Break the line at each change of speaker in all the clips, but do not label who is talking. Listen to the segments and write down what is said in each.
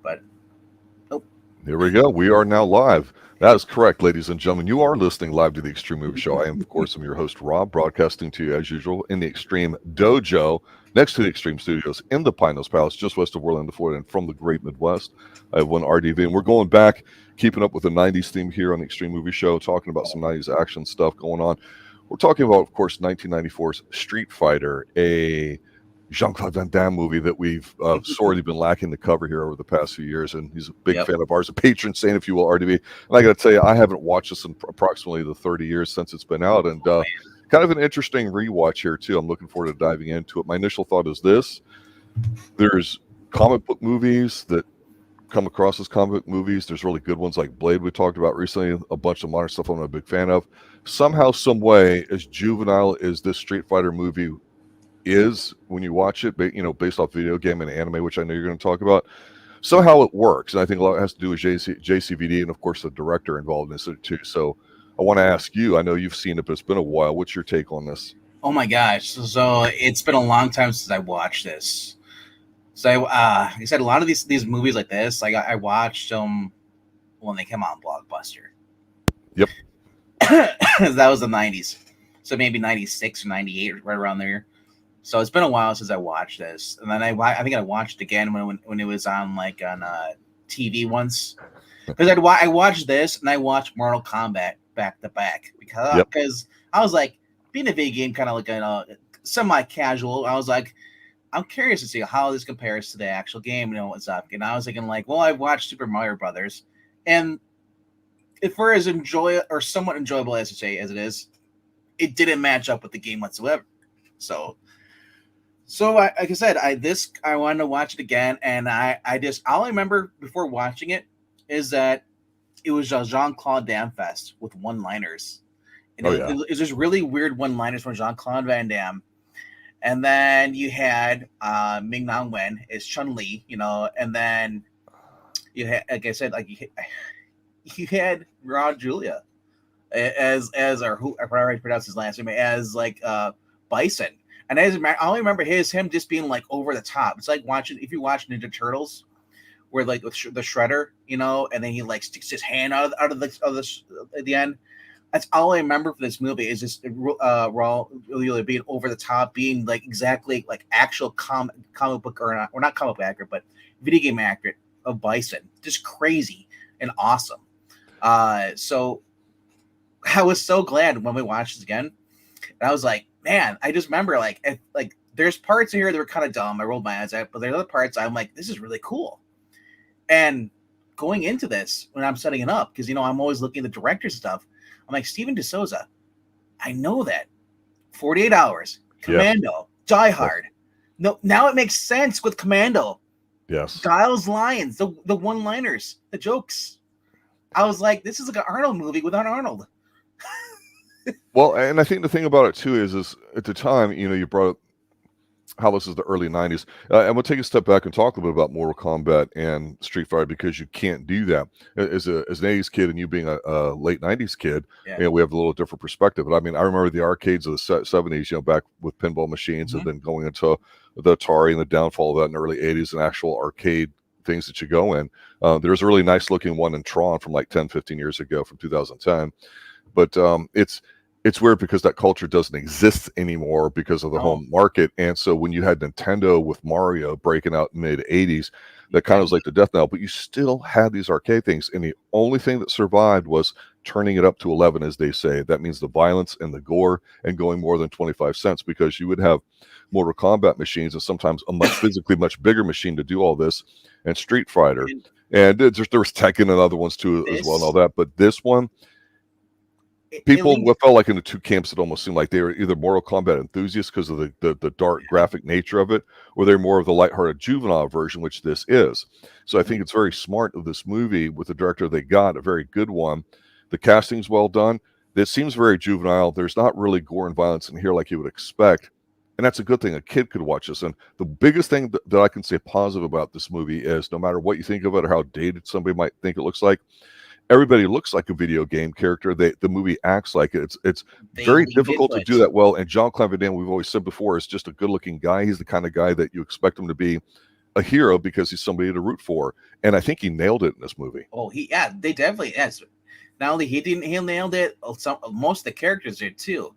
but nope.
Here we go. We are now live. That is correct, ladies and gentlemen. You are listening live to the Extreme Movie Show. I am, of course, your host, Rob, broadcasting to you as usual in the Extreme Dojo, next to the Extreme Studios in the Pine Hills Palace, just west of Orlando, Florida, and from the Great Midwest. I have one RDV, and we're going back, keeping up with the 90s theme here on the Extreme Movie Show, talking about some 90s action stuff going on. We're talking about, of course, 1994's Street Fighter, a Jean-Claude Van Damme movie that we've sorely been lacking to cover here over the past few years, and he's a big fan of ours, a patron saint, if you will, RDB. And I got to tell you, I haven't watched this in approximately the 30 years since it's been out, and kind of an interesting rewatch here, too. I'm looking forward to diving into it. My initial thought is this. There's comic book movies that come across as comic book movies. There's really good ones like Blade we talked about recently, a bunch of modern stuff I'm a big fan of. Somehow, some way, as juvenile as this Street Fighter movie is when you watch it, based off video game and anime, which I know you're going to talk about, somehow it works. And I think a lot has to do with JCVD and, of course, the director involved in it, too. So I want to ask you, I know you've seen it, but it's been a while. What's your take on this?
Oh, my gosh. So it's been a long time since I watched this. So like I said, a lot of these movies like this, like I watched them when they came out on Blockbuster.
Yep.
That was the 90s. So maybe 96 or 98, right around there. So it's been a while since I watched this, and then I think I watched it again when it was on TV once, because I watched this and I watched Mortal Kombat back to back because I was like, being a video game kind of like semi-casual. I was like, I'm curious to see how this compares to the actual game, what's up. And I was thinking like, well, I watched Super Mario Brothers, and if we're as somewhat enjoyable as it is, it didn't match up with the game whatsoever. So like I said, I wanted to watch it again, and all I remember before watching it is that it was a Jean-Claude Van Damme fest with one-liners. And it was just really weird one-liners from Jean-Claude Van Damme. And then you had Ming-Na Wen as Chun-Li, and then you had, like I said, like you had Raul Julia as or who I probably pronounce his last name as Bison. And I only remember him just being like over the top. It's like if you watch Ninja Turtles, where like with the Shredder, and then he like sticks his hand out of the at the end. That's all I remember for this movie is just Raul really being over the top, being like exactly like actual comic book or not comic book accurate, but video game accurate of Bison. Just crazy and awesome. So I was so glad when we watched this again, and I was like, man, I just remember like there's parts in here that were kind of dumb. I rolled my eyes at, but there's other parts I'm like, this is really cool. And going into this, when I'm setting it up, because I'm always looking at the director's stuff, I'm like, Steven de Souza, I know that. 48 Hours, Commando, Die Hard. No, now it makes sense with Commando.
Yes.
Guile's lines, the one-liners, the jokes. I was like, this is like an Arnold movie without Arnold.
Well, and I think the thing about it too is at the time, you brought up how this is the early 90s. And we'll take a step back and talk a little bit about Mortal Kombat and Street Fighter, because you can't do that as an 80s kid, and you being a late 90s kid. We have a little different perspective. But I mean, I remember the arcades of the 70s, back with pinball machines, and then going into the Atari and the downfall of that in the early 80s and actual arcade things that you go in. There's a really nice looking one in Tron from like 10, 15 years ago from 2010. But it's weird because that culture doesn't exist anymore because of the home market. And so when you had Nintendo with Mario breaking out in mid 80s, that kind of was like the death knell, but you still had these arcade things. And the only thing that survived was turning it up to 11, as they say. That means the violence and the gore and going more than 25 cents, because you would have Mortal Kombat machines and sometimes a physically much bigger machine to do all this, and Street Fighter. And there was Tekken and other ones too as well and all that. But this one, people felt like in the two camps, it almost seemed like they were either Mortal Kombat enthusiasts because of the dark graphic nature of it, or they're more of the lighthearted juvenile version, which this is. So I think it's very smart of this movie with the director they got, a very good one. The casting's well done. It seems very juvenile. There's not really gore and violence in here like you would expect. And that's a good thing. A kid could watch this. And the biggest thing that I can say positive about this movie is, no matter what you think of it or how dated somebody might think it looks like, everybody looks like a video game character. The movie acts like it. It's very difficult to do that well. And Jean-Claude Van Damme, we've always said before, is just a good-looking guy. He's the kind of guy that you expect him to be a hero because he's somebody to root for, and I think he nailed it in this movie.
Oh, they definitely, yes. Not only he nailed it. Most of the characters did too.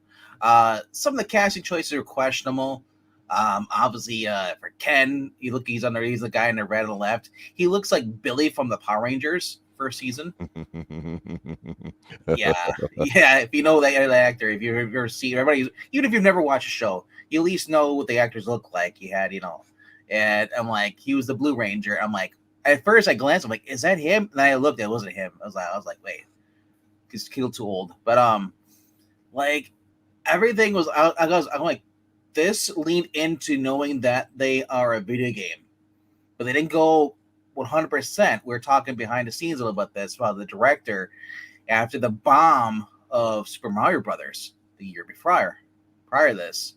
Some of the casting choices are questionable. Obviously, for Ken, he's the guy on the right on the left. He looks like Billy from the Power Rangers first season. Yeah. If you know that actor, if you've ever seen everybody, even if you've never watched a show, you at least know what the actors look like. He had, and I'm like, he was the Blue Ranger. I'm like, at first I glanced, I'm like, is that him? And I looked, it wasn't him. I was like, wait, he's still too old. But like everything was, I'm like, this leaned into knowing that they are a video game, but they didn't go 100%. We were talking behind the scenes a little bit this about the director after the bomb of Super Mario Brothers the year prior to this,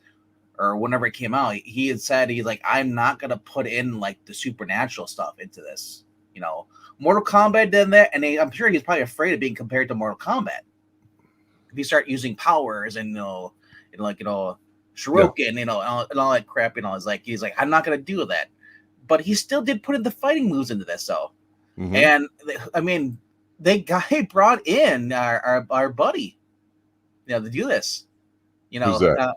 or whenever it came out, he had said he's like, I'm not gonna put in like the supernatural stuff into this. Mortal Kombat did that, and I'm sure he's probably afraid of being compared to Mortal Kombat. If you start using powers and Shuriken, and all that crap, he's like, I'm not gonna do that. But he still did put in the fighting moves into this, though. Mm-hmm. And I mean, they brought in our buddy, to do this.
Who's that?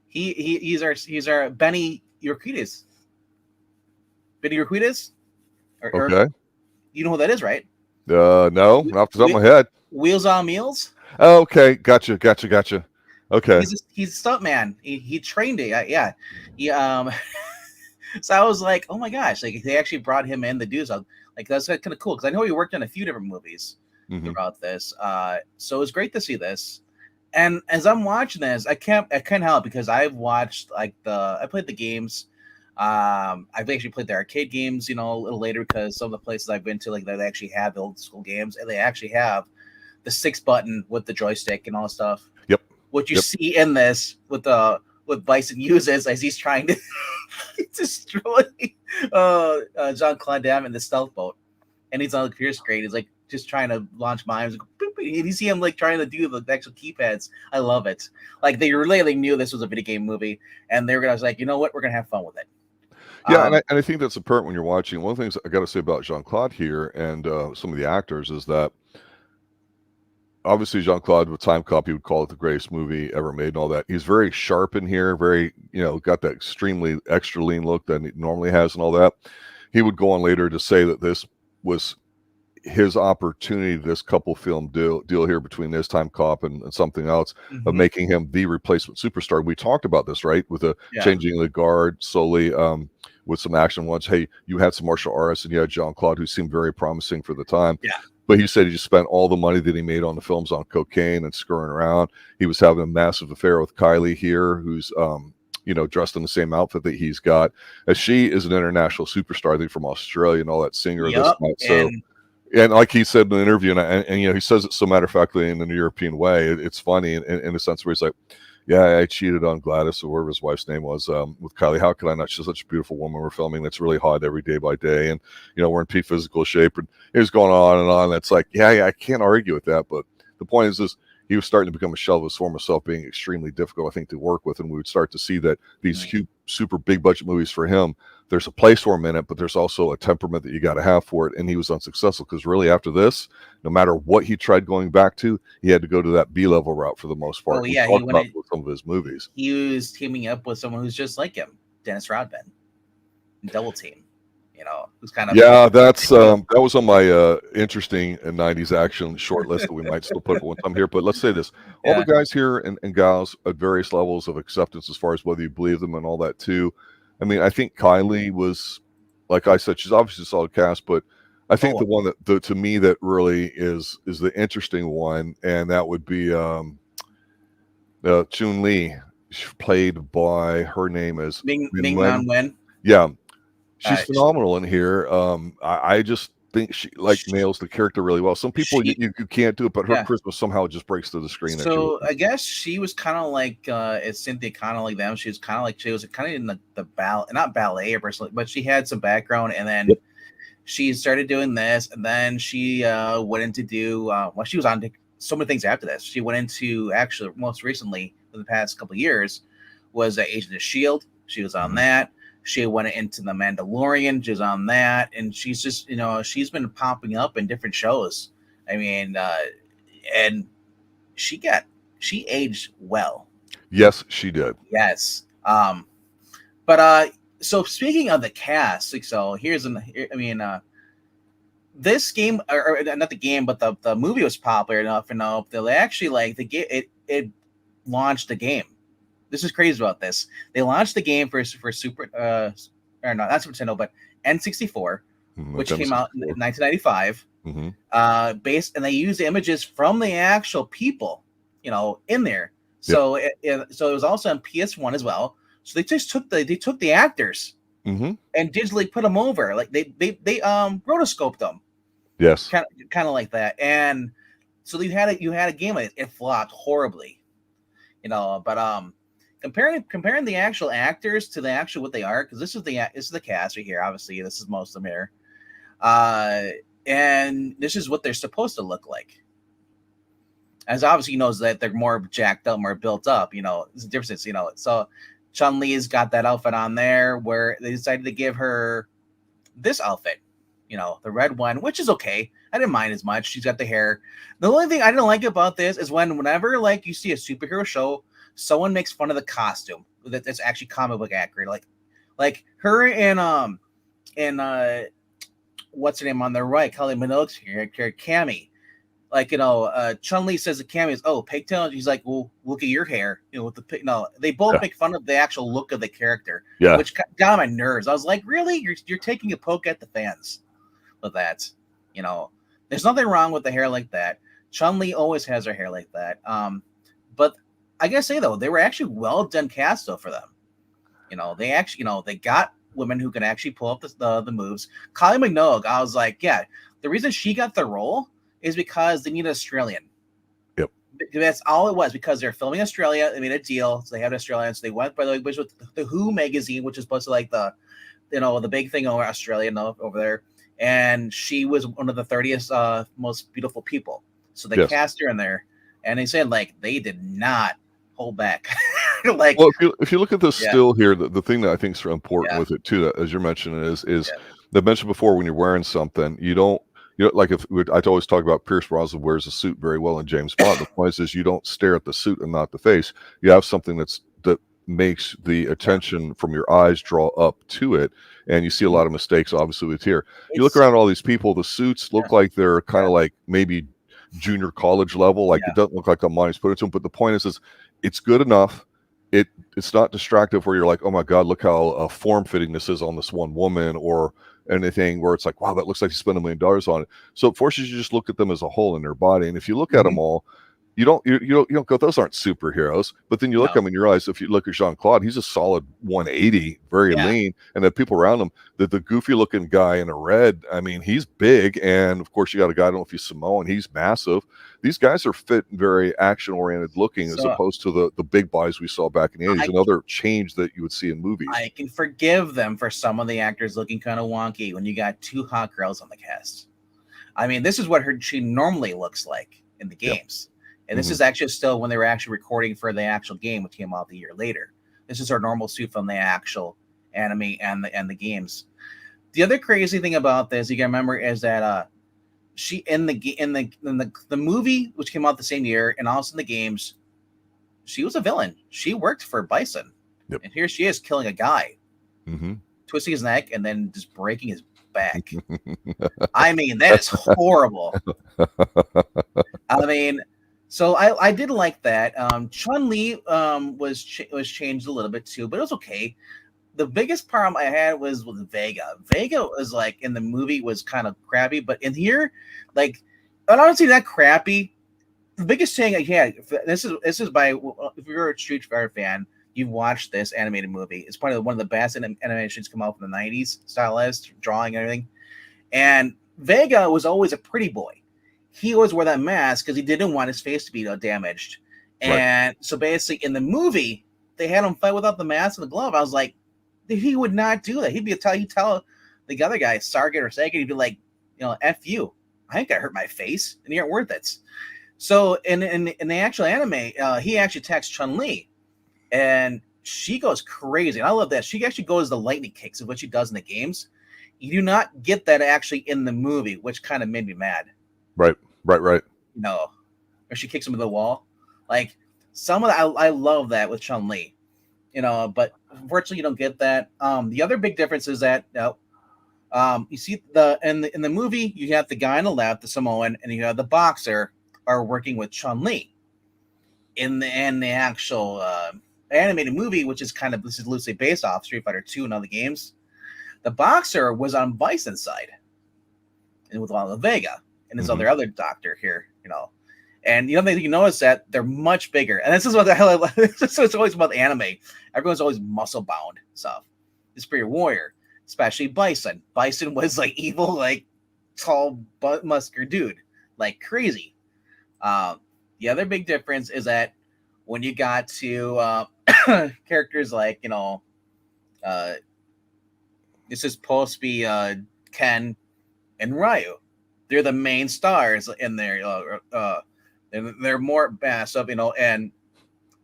He's our Benny Urquidez. Benny Urquidez?
Okay.
You know who that is, right?
No, not off the top of my head.
Wheels on Meals.
Oh, okay, gotcha. Okay.
He's a stuntman. He trained it. Yeah. So I was like, oh my gosh, like they actually brought him in to do so. Like that's kind of cool because I know he worked on a few different movies throughout this. So it was great to see this. And as I'm watching this, I can't help because I've watched I played the games. I've actually played the arcade games, a little later because some of the places I've been to, like they actually have the old school games and they actually have the 6-button with the joystick and all that stuff.
Yep.
What you see in this with Bison uses as he's trying to destroy Jean-Claude Van Damme in the stealth boat, and he's on the computer screen. He's like just trying to launch mines, and you see him like trying to do the actual keypads. I love it. Like they really knew this was a video game movie, and they were gonna like, you know what, we're gonna have fun with it.
Yeah, and I think that's apparent when you're watching. One of the things I got to say about Jean-Claude here and some of the actors is that obviously Jean-Claude with Time Cop, he would call it the greatest movie ever made and all that. He's very sharp in here, very, got that extremely extra lean look that he normally has and all that. He would go on later to say that this was his opportunity, this couple film deal here between this Time Cop and something else, of making him the replacement superstar. We talked about this, right? With the changing the guard slowly, with some action ones. Hey, you had some martial artists and you had Jean-Claude, who seemed very promising for the time.
Yeah.
But he said he just spent all the money that he made on the films on cocaine and screwing around. He was having a massive affair with Kylie here, who's dressed in the same outfit that he's got. As she is an international superstar, I think from Australia and all that singer.
Yep.
And like he said in the interview, and he says it so matter-of-factly in an European way, it's funny in a sense where he's like, yeah, I cheated on Gladys or whatever his wife's name was with Kylie. How could I not? She's such a beautiful woman we're filming that's really hot every day by day. And, we're in peak physical shape. And it was going on and on. It's like, yeah, I can't argue with that. But the point is he was starting to become a shell of his former self, being extremely difficult, I think, to work with. And we would start to see that these huge, super big budget movies for him, there's a place for him in it, but there's also a temperament that you got to have for it. And he was unsuccessful because really after this, no matter what he tried going back to, he had to go to that B-level route for the most part.
Oh, yeah.
He talked about with some of his movies.
He was teaming up with someone who's just like him, Dennis Rodman, Double Team. Who's kind of
that was on my interesting 90s action short list that we might still put one time here. But let's say this: all the guys here and gals at various levels of acceptance, as far as whether you believe them and all that too. I mean, I think Kylie was, like I said, she's obviously a solid cast, but I think the one that to me that really is the interesting one, and that would be Chun-Li, played by, her name is
Ming-Na Wen.
Yeah. She's phenomenal in here. I just think she nails the character really well. Some people you can't do it, but her charisma somehow just breaks through the screen.
So I guess she was kind of like Cynthia, kind of like them. She was kind of in the ballet, not ballet or personally, but she had some background, and then she started doing this, and then she went into do she was on so many things after this. She went into most recently in the past couple of years was Agent of S.H.I.E.L.D. She was on that. She went into the Mandalorian. She's on that, and she's just she's been popping up in different shows. I mean, and she aged well.
Yes, she did.
Yes. But so speaking of the cast, so this game, or not the game, but the movie was popular enough that they actually it launched the game. This is crazy about this. They launched the game for Super or not Super Nintendo, but N64, which came out in 1995. Based, and they used images from the actual people, in there. So so it was also on PS1 as well. So they just took the actors and digitally put them over, like they rotoscoped them.
Yes,
kind of like that. And so you had a game like it flopped horribly, But comparing the actual actors to the actual what they are, because this is the cast right here. Obviously, this is most of them here, and this is what they're supposed to look like. As obviously knows that they're more jacked up, more built up. There's a difference. So Chun-Li's got that outfit on there, where they decided to give her this outfit, the red one, which is okay. I didn't mind as much. She's got the hair. The only thing I didn't like about this is whenever you see a superhero show, someone makes fun of the costume that's actually comic book accurate. Like her and what's her name on the right, Kylie Minogue's character, Cammy. Chun-Li says to Cammy, "Oh, pigtail." She's like, "Well, look at your hair." With the pig. No, they both make fun of the actual look of the character, which got on my nerves. I was like, "Really? You're taking a poke at the fans with that?" There's nothing wrong with the hair like that. Chun-Li always has her hair like that. But I gotta say though, they were actually well done cast though for them. They actually, they got women who can actually pull up the moves. Kylie Minogue, I was like, yeah, the reason she got the role is because they need an Australian.
Yep.
That's all it was, because they're filming Australia. They made a deal, so they had Australians. So they went by the with the Who magazine, which is supposed to like the big thing over Australia over there. And she was one of the 30th most beautiful people. So they cast her in there, and they said they did not hold back.
Well, if you look at the still here, the thing that I think is important with it too, as you're mentioning, is they mentioned before, when you're wearing something, you don't. I always talk about Pierce Brosnan wears a suit very well in James Bond. The point is you don't stare at the suit and not the face. You have something that makes the attention from your eyes draw up to it, and you see a lot of mistakes obviously with here. You look around all these people, the suits look like they're kind of like maybe junior college level. It doesn't look like the money's put into them, but the point is it's good enough. It's not distractive where you're like, oh my God, look how form-fitting this is on this one woman, or anything where it's like, wow, that looks like you spent $1 million on it. So it forces you to just look at them as a whole in their body. And if you look at them all, you don't go, those aren't superheroes. But then you look at them and you realize, if you look at Jean-Claude, he's a solid 180, very lean. And the people around him, the goofy looking guy in a red, I mean, he's big. And of course, you got a guy, I don't know if he's Samoan, he's massive. These guys are fit and very action oriented looking, as opposed to the big bodies we saw back in the 80s. Another change that you would see in movies.
I can forgive them for some of the actors looking kind of wonky when you got two hot girls on the cast. I mean, this is what she normally looks like in the games. And this is actually still when they were actually recording for the actual game, which came out a year later. This is her normal suit from the actual anime and the games. The other crazy thing about this, you can remember, is that she in the movie, which came out the same year, and also in the games, she was a villain. She worked for Bison, and here she is killing a guy, twisting his neck and then just breaking his back. I mean, that is horrible. I mean. So I did like that. Chun-Li was changed a little bit too, but it was okay. The biggest problem I had was with Vega. Vega was in the movie was kind of crappy, but in here, I don't see that crappy. The biggest thing I had, this is by, if you're a Street Fighter fan, you've watched this animated movie. It's probably one of the best animations come out from the 90s, stylized, drawing, and everything. And Vega was always a pretty boy. He always wore that mask because he didn't want his face to be damaged. And so basically in the movie, they had him fight without the mask and the glove. I was like, he would not do that. He'd tell the other guy, Sargent or Sagan, he'd be like, F you. I ain't gonna hurt my face, and you aren't worth it. So in the actual anime, he actually attacks Chun-Li. And she goes crazy. And I love that. She actually goes the lightning kicks of what she does in the games. You do not get that actually in the movie, which kind of made me mad.
Right.
Or she kicks him to the wall. Like some of that, I love that with Chun-Li. But unfortunately you don't get that. The other big difference is that you see in the movie you have the guy on the left, the Samoan, and you have the boxer are working with Chun-Li. In the actual animated movie, which is this is loosely based off Street Fighter 2 and other games, the boxer was on Bison's side, and with La Vega and his other doctor here, And the other thing you notice that they're much bigger, and this is what the hell. So it's always about anime. Everyone's always muscle bound stuff. The Superior Warrior, especially Bison. Bison was like evil, like tall, muscular dude, like crazy. The other big difference is that when you got to characters like this is supposed to be Ken and Ryu. They're the main stars in there. They're more massive, and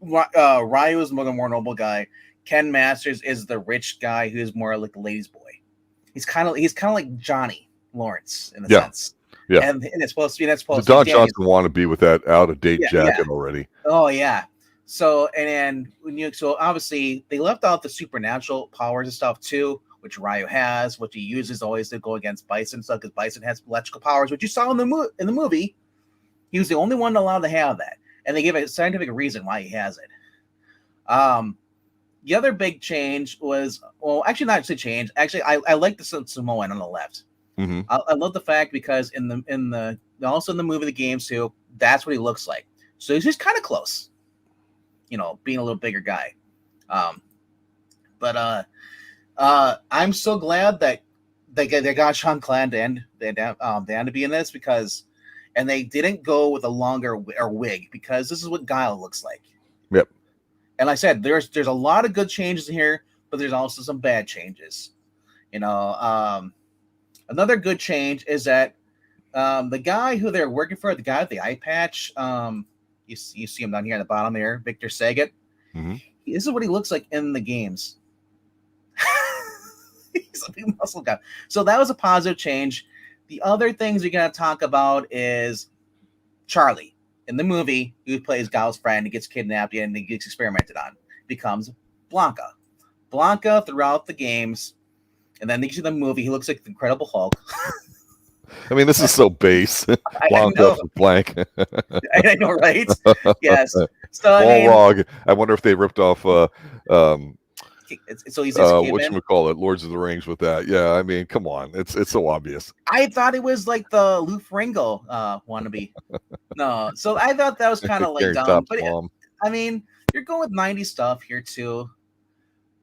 Ryu is the more noble guy. Ken Masters is the rich guy who's more like a ladies' boy. He's kind of like Johnny Lawrence in a sense.
Yeah,
and it's supposed to be
Don Johnson want to be with that out of date jacket already.
Oh yeah. So so obviously they left out the supernatural powers and stuff too, which Ryu has, which he uses always to go against Bison stuff because Bison has electrical powers, which you saw in the movie. He was the only one allowed to have that, and they gave a scientific reason why he has it. The other big change was, actually not actually change. Actually, I like the Samoan on the left.
Mm-hmm.
I love the fact because in the also in the movie, the games too, that's what he looks like. So he's just kind of close, being a little bigger guy. But I'm so glad that they got Jean-Claude Van Damme to be in this and they didn't go with a longer wig because this is what Guile looks like.
Yep.
And like I said, there's a lot of good changes in here, but there's also some bad changes. Another good change is that the guy who they're working for, the guy with the eye patch, you see him down here at the bottom there, Victor Saget.
Mm-hmm.
This is what he looks like in the games. He's a big muscle guy. So that was a positive change. The other things we got to talk about is Charlie. In the movie, who plays Guile's friend, he gets kidnapped and he gets experimented on, becomes Blanka. Blanka throughout the games, and then you see the movie, he looks like the Incredible Hulk.
I mean, this is so base.
Blanka for
blank.
I know, right? Yes. So
I wonder if they ripped off
it's so easy to keep in.
Whatchamacallit, Lords of the Rings with that. Yeah, I mean, come on. It's so obvious.
I thought it was like the Lou Ferrigno wannabe. No, so I thought that was kind of like dumb. But I mean, you're going with 90s stuff here too.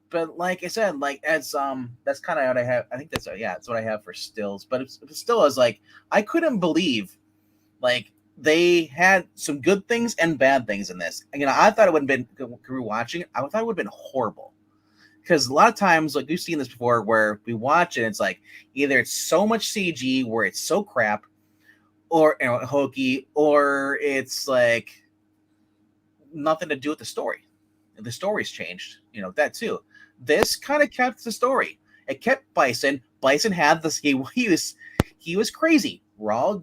But like I said, that's kind of what I have. I think that's what I have for stills. But it still is like I couldn't believe they had some good things and bad things in this. And, I thought it would have been rewatching it. I thought it would have been horrible. Because a lot of times, like we've seen this before, where we watch it, it's like either it's so much CG where it's so crap, or hokey, or it's like nothing to do with the story. The story's changed, that too. This kind of kept the story. It kept Bison. Bison had this. He was crazy. Raul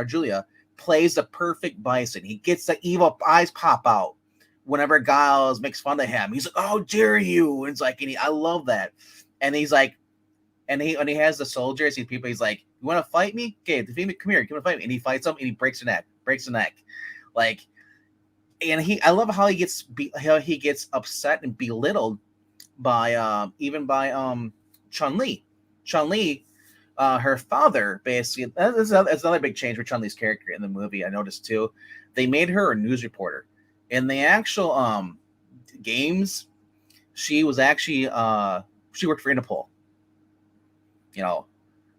Julia plays the perfect Bison. He gets the evil eyes pop out whenever Giles makes fun of him. He's like, "Oh, dare you!" And it's like, I love that. And he's like, and he has the soldiers, these people. He's like, "You want to fight me? Okay, come here. You want to fight me?" And he fights them, and he breaks the neck. And I love how he gets upset and belittled by Chun-Li. Chun-Li, her father, basically. That's another big change for Chun-Li's character in the movie. I noticed too. They made her a news reporter. In the actual games, she was actually she worked for Interpol.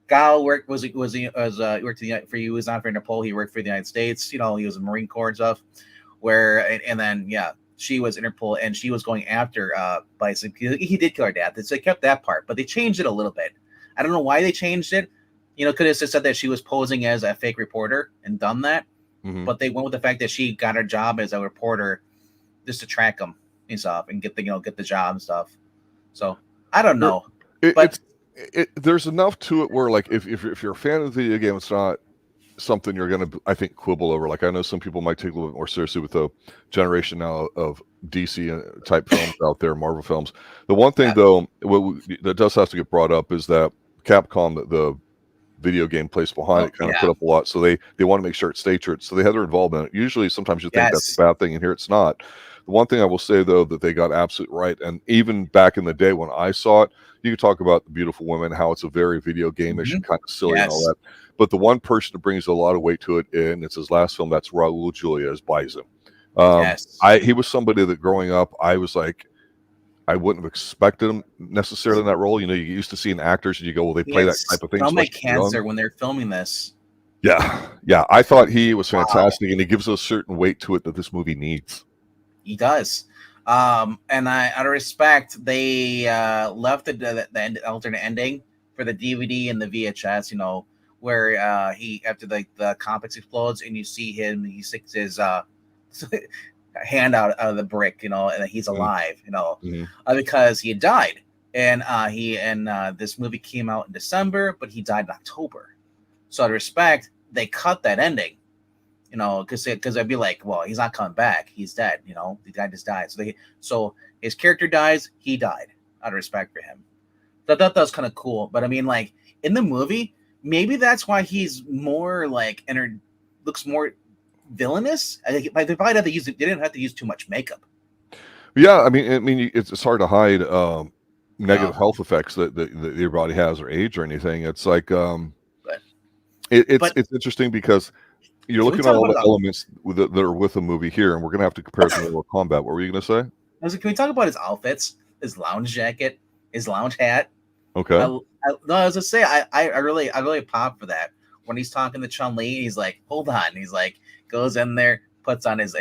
Guile worked for Interpol. He worked for the United States. He was in Marine Corps and stuff. She was Interpol, and she was going after Bison. He did kill her dad. So they kept that part, but they changed it a little bit. I don't know why they changed it. Could have said that she was posing as a fake reporter and done that. Mm-hmm. But they went with the fact that she got her job as a reporter just to track him. and stuff, and get the job and stuff. So I don't
There,
know,
it,
but
there's enough to it where like if you're a fan of the video game, it's not something you're going to, I think, quibble over. Like I know some people might take a little bit more seriously with the generation now of DC type films out there, Marvel films. The one thing though that does have to get brought up is that Capcom, the video game place behind it, kind of put up a lot, so they want to make sure it stays true. So they had their involvement. Usually, sometimes you think that's a bad thing, and here it's not. The one thing I will say though that they got absolutely right, and even back in the day when I saw it, you could talk about the beautiful women, how it's a very video game-ish and kind of silly and all that. But the one person that brings a lot of weight to it, and it's his last film, that's Raul Julia as Bison. He was somebody that growing up, I was like, I wouldn't have expected him necessarily in that role. You know, you used to seeing actors and you go, well, they play that type of thing.
Stomach cancer when they're filming this.
Yeah. I thought he was fantastic, and he gives a certain weight to it that this movie needs.
He does. And out of respect, they left the alternate ending for the DVD and the VHS, you know, where he, after the complex explodes and you see him, he sticks his hand out of the brick, you know, and he's alive, you know, because he had died. And this movie came out in December, but he died in October. So out of respect, they cut that ending, you know, because I'd be like, well, he's not coming back. He's dead, you know, the guy just died. So his character dies, he died out of respect for him. So I thought that was kind of cool. But I mean, like in the movie, maybe that's why he's more like looks more villainous. I think they probably had to use it. They didn't have to use too much makeup.
Yeah, I mean, it's hard to hide negative health effects that your body has or age or anything. It's like it's interesting because you're looking at all the elements that are with the movie here, and we're gonna have to compare it to Mortal Kombat. What were you gonna say?
Can we talk about his outfits, his lounge jacket, his lounge hat?
Okay.
I was gonna say I really pop for that when he's talking to Chun-Li. He's like, hold on. He's like, goes in there, puts on his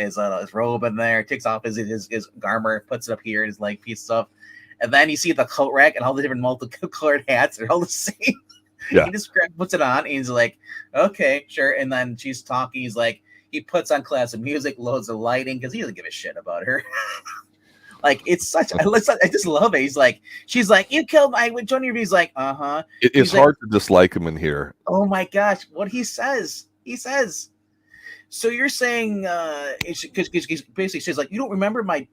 robe in there, takes off his garment, puts it up here, his leg piece stuff, and then you see the coat rack and all the different multicolored hats. They're all the same.
Yeah.
He just puts it on, and he's like, okay, sure. And then she's talking. He's like, he puts on classic music, loads of lighting, because he doesn't give a shit about her. Like, it's such, I just love it. He's like, she's like, you killed my Johnny. He's like, uh-huh.
It's hard to dislike him in here.
Oh my gosh, what he says. So you're saying, because basically she's like, you don't remember my,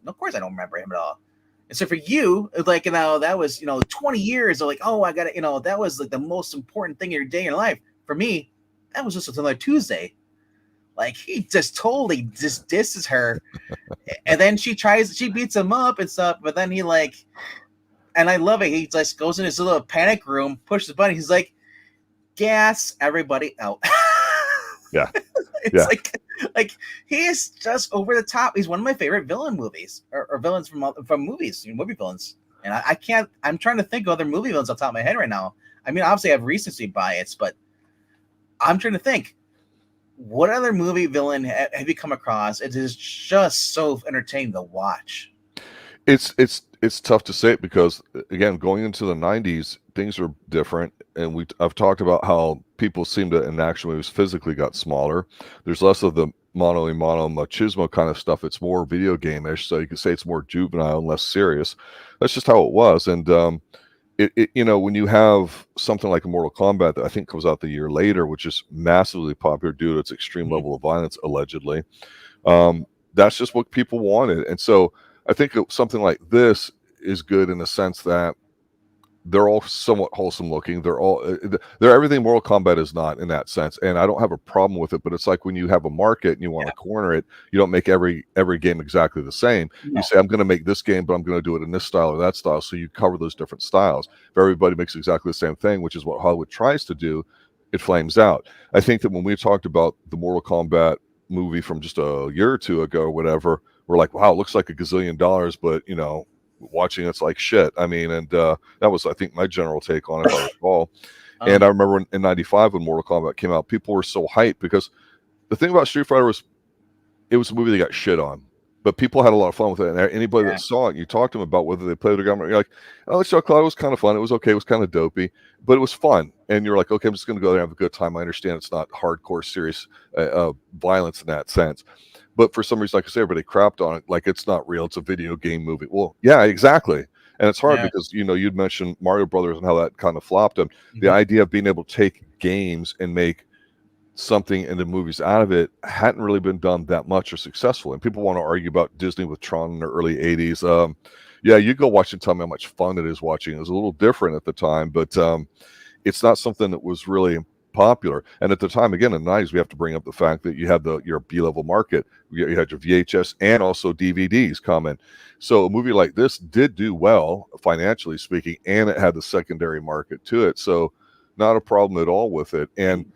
of course I don't remember him at all. And so for you, like, you know, that was, you know, 20 years of like, oh, I got it, you know, that was like the most important thing in your day in your life. For me, that was just another Tuesday. Like, he just totally just disses her. And then she beats him up and stuff, but then he like, and I love it. He just goes in his little panic room, pushes the button. He's like, gas everybody out.
Yeah.
It's like he is just over the top. He's one of my favorite villain movies or villains from movies, movie villains. And I'm trying to think of other movie villains off the top of my head right now. I mean, obviously I have recency bias, but I'm trying to think. What other movie villain have you come across? It is just so entertaining to watch.
It's tough to say it because, again, going into the 90s, things are different, and I've talked about how people seem to, in action movies, physically got smaller. There's less of the mono machismo kind of stuff. It's more video game-ish, so you could say it's more juvenile and less serious. That's just how it was, and it you know, when you have something like a Mortal Kombat that I think comes out the year later, which is massively popular due to its extreme level of violence, allegedly, that's just what people wanted, and so I think something like this is good in the sense that they're all somewhat wholesome looking. They're everything Mortal Kombat is not in that sense, and I don't have a problem with it. But it's like when you have a market and you want to corner it, you don't make every game exactly the same. No. You say, I'm going to make this game, but I'm going to do it in this style or that style. So you cover those different styles. If everybody makes exactly the same thing, which is what Hollywood tries to do, it flames out. I think that when we talked about the Mortal Kombat movie from just a year or two ago or whatever, we're like, wow, it looks like $1 gazillion, but you know, watching it's like shit. I mean, and that was, I think, my general take on it, if I recall. And I remember in 95 when Mortal Kombat came out, people were so hyped because the thing about Street Fighter was it was a movie that got shit on, but people had a lot of fun with it. And anybody that saw it, you talked to them about whether they played the government, you're like, oh, Jean-Claude was kind of fun. It was okay. It was kind of dopey, but it was fun. And you're like, okay, I'm just going to go there and have a good time. I understand it's not hardcore, serious violence in that sense. But for some reason, like I say, everybody crapped on it. Like, it's not real. It's a video game movie. Well, yeah, exactly. And it's hard
Yeah.
because, you'd mentioned Mario Brothers and how that kind of flopped. And the
Mhm.
idea of being able to take games and make something in the movies out of it hadn't really been done that much or successful. And people want to argue about Disney with Tron in the early 80s. Yeah, you go watch and tell me how much fun it is watching. It was a little different at the time, but it's not something that was really popular. And at the time, again, in the 90s, we have to bring up the fact that you had your B-level market. You had your VHS and also DVDs coming. So a movie like this did do well, financially speaking, and it had the secondary market to it. So not a problem at all with it. And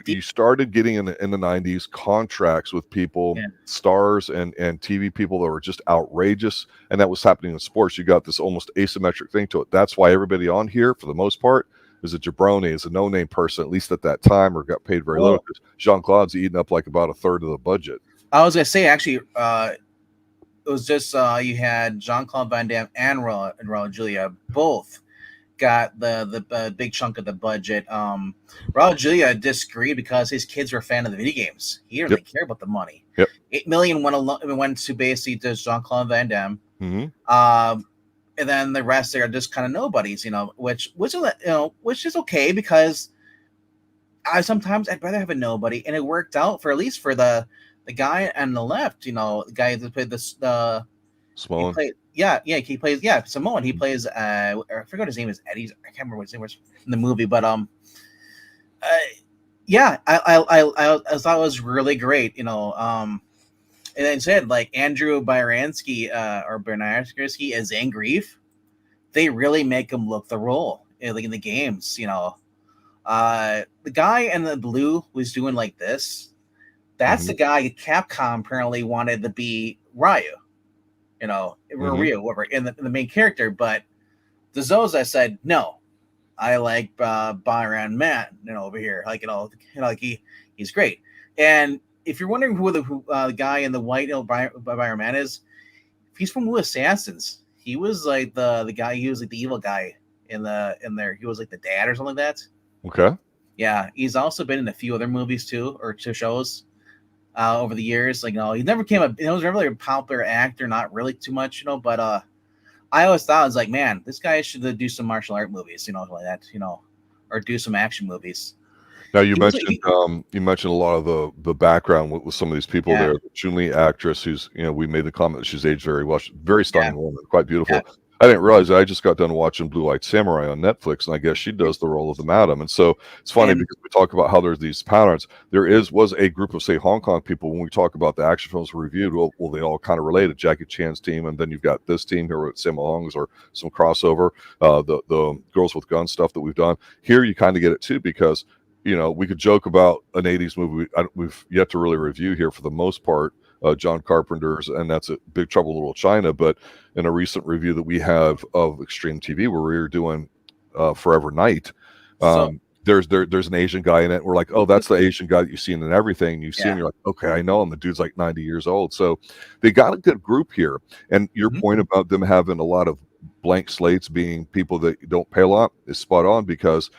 you started getting in the 90s contracts with people,
Yeah.
stars and TV people that were just outrageous. And that was happening in sports. You got this almost asymmetric thing to it. That's why everybody on here, for the most part, is a jabroni, is a no-name person, at least at that time, or got paid very little, because Jean-Claude's eating up like about a third of the budget.
I was gonna say, actually, it was just you had Jean-Claude Van Damme and Raul Julia both got the big chunk of the budget. Raul Julia disagreed because his kids were a fan of the video games. He didn't really care about the money.
Yep.
$8 million went to basically just Jean-Claude Van Damme.
Mm-hmm.
And then the rest are just kind of nobodies, which is okay, because sometimes I'd rather have a nobody, and it worked out for at least for the guy on the left, the guy that played the
Samoan.
He plays Samoan. He plays I forgot what his name is. Eddie. I can't remember what his name was in the movie, but I thought it was really great, and then said, like, Andrew Bryniarski or Bryniarski as Zangief, they really make him look the role, like in the games. The guy in the blue who's doing like this, that's the guy Capcom apparently wanted to be Ryu, Ryu, whatever, in the main character. But the Souza said, no, I like Byron Mann, over here, like he's great. And if you're wondering who the guy in the white, Byron Mann is, he's from Wu Assassins. He was like the guy. He was like the evil guy in there. He was like the dad or something like that.
Okay.
Yeah, he's also been in a few other movies too, or two shows over the years. Like, he never he was never really a popular actor, not really too much, But I always thought, I was like, man, this guy should do some martial art movies, like that, or do some action movies.
Now you mentioned a lot of the background with some of these people there. The Chun-Li actress, who's we made the comment that she's aged very well, she's a very stunning woman, quite beautiful. Yeah. I didn't realize that. I just got done watching Blue-Eyed Samurai on Netflix, and I guess she does the role of the madam. And so it's funny because we talk about how there's these patterns. There was a group of, say, Hong Kong people, when we talk about the action films we reviewed, well, they all kind of related. Jackie Chan's team, and then you've got this team here with Sammo Hung's, or some crossover. The Girls with Guns stuff that we've done. Here you kind of get it too, because we could joke about an 80s movie we've yet to really review here for the most part, John Carpenter's, and that's a Big Trouble in Little China. But in a recent review that we have of Extreme TV, where we were doing Forever Night, there's an Asian guy in it. We're like, oh, that's the Asian guy that you've seen in everything. You see him, you're like, okay, I know him. The dude's like 90 years old. So they got a good group here. And your point about them having a lot of blank slates, being people that don't pay a lot, is spot on, because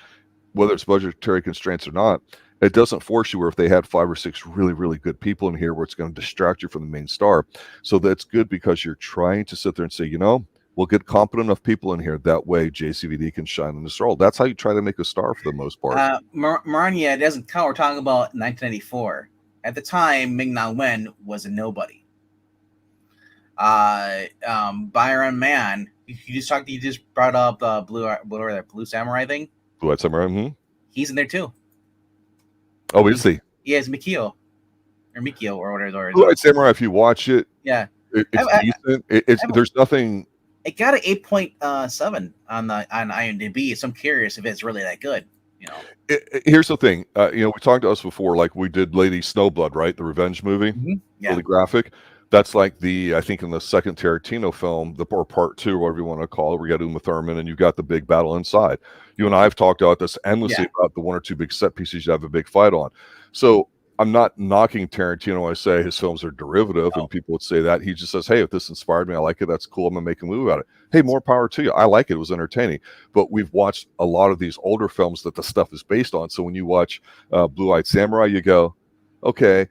whether it's budgetary constraints or not, it doesn't force you, where if they had 5 or 6 really, really good people in here, where it's going to distract you from the main star. So that's good, because you're trying to sit there and say, we'll get competent enough people in here. That way JCVD can shine in this role. That's how you try to make a star for the most part.
Marnia, it doesn't count. We're talking about 1994. At the time, Ming-Na Wen was a nobody. Byron Mann, you just brought up the Blue Samurai thing.
Blue-Eyed Samurai,
He's in there too.
Oh, is he?
Yeah, it's Mikio or whatever.
Blue-Eyed Samurai, if you watch it, it's decent. There's nothing.
It got an 8.7 on IMDb, so I'm curious if it's really that good.
Here's the thing. We talked to us before, like we did Lady Snowblood, right? The revenge movie, really graphic. That's like I think in the second Tarantino film, or part 2, or whatever you want to call it, where you got Uma Thurman and you've got the big battle inside. You and I have talked about this endlessly, about the 1 or 2 big set pieces you have a big fight on. So I'm not knocking Tarantino when I say his films are derivative, and people would say that. He just says, hey, if this inspired me, I like it, that's cool, I'm going to make a movie about it. Hey, more power to you. I like it. It was entertaining. But we've watched a lot of these older films that the stuff is based on. So when you watch Blue-Eyed Samurai, you go, okay,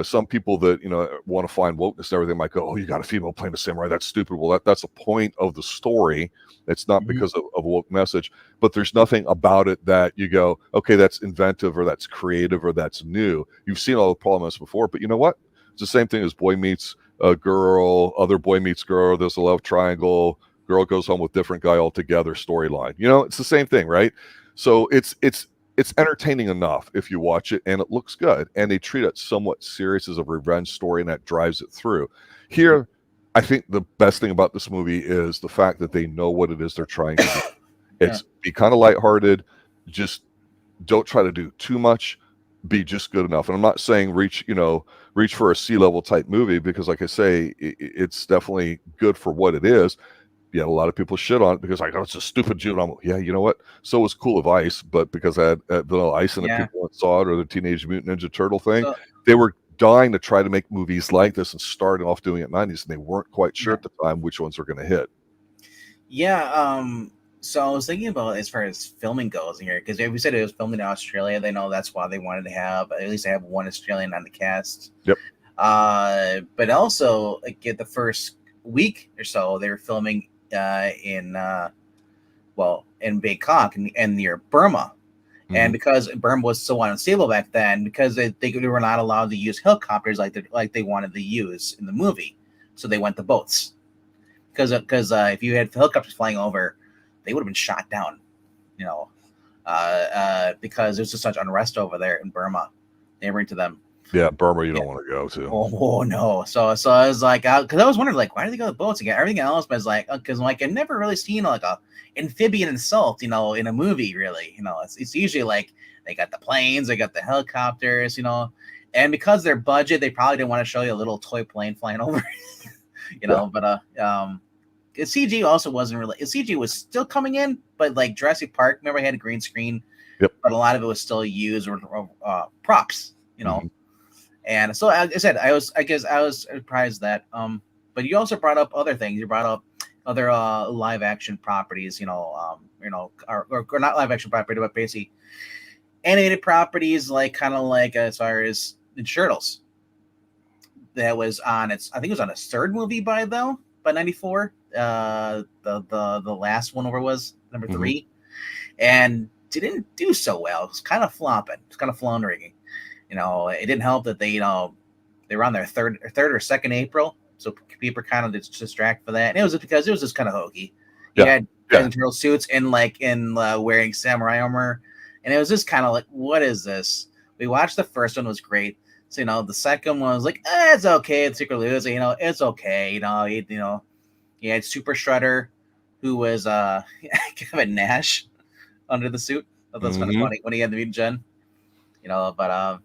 some people that want to find wokeness and everything might go, oh, you got a female playing a samurai, that's stupid. Well, that's a point of the story. It's not because of a woke message, but there's nothing about it that you go, okay, that's inventive or that's creative or that's new. You've seen all the problems before, but you know what? It's the same thing as boy meets a girl, other boy meets girl, there's a love triangle, girl goes home with different guy altogether storyline. It's the same thing, right? So it's entertaining enough if you watch it, and it looks good, and they treat it somewhat serious as a revenge story, and that drives it through. Here, I think the best thing about this movie is the fact that they know what it is they're trying to do. It's be kind of lighthearted, just don't try to do too much, be just good enough. And I'm not saying reach for a C-level type movie, because like I say, it's definitely good for what it is. Yeah, a lot of people shit on it because it's a stupid juvenile. Yeah, you know what? So was Cool of Ice, but because I had Vanilla Ice in it, people saw it, or the Teenage Mutant Ninja Turtle thing. They were dying to try to make movies like this and starting off doing it in the 90s, and they weren't quite sure at the time which ones were going to hit.
Yeah, so I was thinking about as far as filming goes here, because we said it was filmed in Australia. They know that's why they wanted to have at least have one Australian on the cast.
Yep.
But also, like, the first week or so, they were filming in Bangkok and near Burma. And because Burma was so unstable back then, because they were not allowed to use helicopters like they wanted to use in the movie, so they went to boats. Because if you had helicopters flying over, they would have been shot down, because there's just such unrest over there in Burma, neighboring to them.
Yeah, Burma, you don't want to go to.
Oh no! So I was like, because I was wondering, like, why do they go to boats again? Everything else, but it's like, because I've never really seen like a amphibian assault, in a movie. Really, it's usually like they got the planes, they got the helicopters, and because their budget, they probably didn't want to show you a little toy plane flying over, But CG also wasn't really. CG was still coming in, but like Jurassic Park, remember, I had a green screen, but a lot of it was still used or props, And so I said, I was surprised that. But you also brought up other things. You brought up other live action properties, or not live action property, but basically animated properties, kind of like as far as the Turtles. That was on I think it was on its third movie by '94. The last one over was number 3, and didn't do so well. It was kind of flopping. It's kind of floundering. It didn't help that they were on their third or second April, so people kind of distract for that. And it was because it was just kind of hokey. You had turtle suits and wearing samurai armor, and it was just kind of like, what is this? We watched the first one, was great. So the second one was like, it's okay. It's Secret Loser, it's okay. You had Super Shredder, who was Kevin Nash under the suit. That was kind of funny when he had the mutant gen. But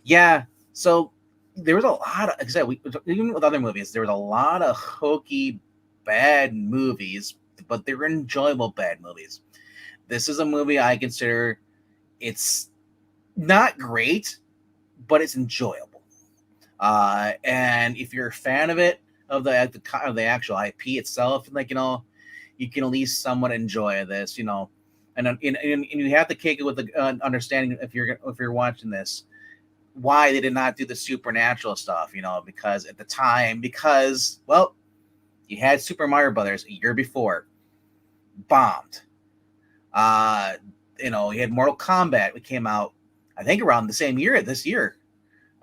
yeah, so there was a lot of, like I said, even with other movies, there was a lot of hokey, bad movies, but they were enjoyable bad movies. This is a movie I consider, it's not great, but it's enjoyable. And if you're a fan of it, of the actual IP itself, you can at least somewhat enjoy this, and you have to kick it with the understanding if you're watching this, why they did not do the supernatural stuff, because at the time, you had Super Mario Brothers a year before, bombed. You had Mortal Kombat, which came out, I think, around the same year, this year,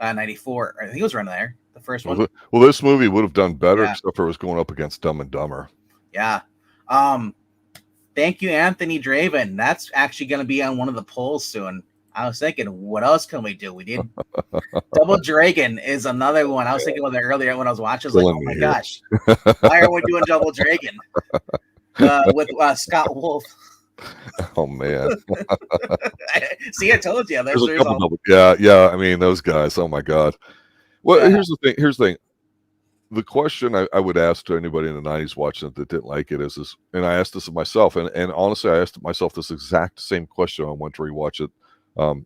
94. I think it was around there, the first one.
Well, this movie would have done better, except for it was going up against Dumb and Dumber.
Yeah. Thank you, Anthony Draven. That's actually going to be on one of the polls soon. I was thinking, what else can we do? We did Double Dragon is another one. I was thinking about that earlier when I was watching. I was like, oh my gosh, why are we doing Double Dragon with Scott Wolf?
Oh man!
See, I told you. There's
a couple double. Yeah. I mean, those guys. Oh my god. Well, here's the thing. The question I would ask to anybody in the 90s watching it that didn't like it is this, and I asked this of myself, and honestly, I asked myself this exact same question. I went to rewatch it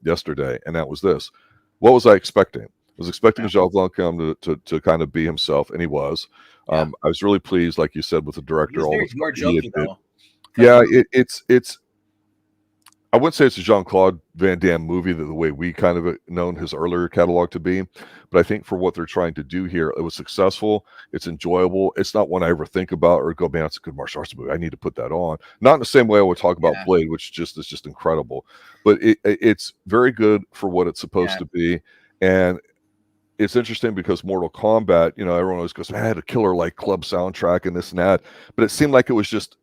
yesterday, and that was this: what was I expecting? I was expecting Jean-Claude Van Damme to kind of be himself, and he was. I was really pleased, like you said, with the director.
He's more jokey though.
Yeah, it's. I wouldn't say it's a Jean-Claude Van Damme movie the way we kind of known his earlier catalog to be, but I think for what they're trying to do here, it was successful. It's enjoyable. It's not one I ever think about or go, man, it's a good martial arts movie. I need to put that on. Not in the same way I would talk about
Yeah.
Blade, which just is just incredible, but it's very good for what it's supposed
Yeah.
to be. And it's interesting because Mortal Kombat, you know, everyone always goes, man, I had a killer like club soundtrack and this and that, but it seemed like it was just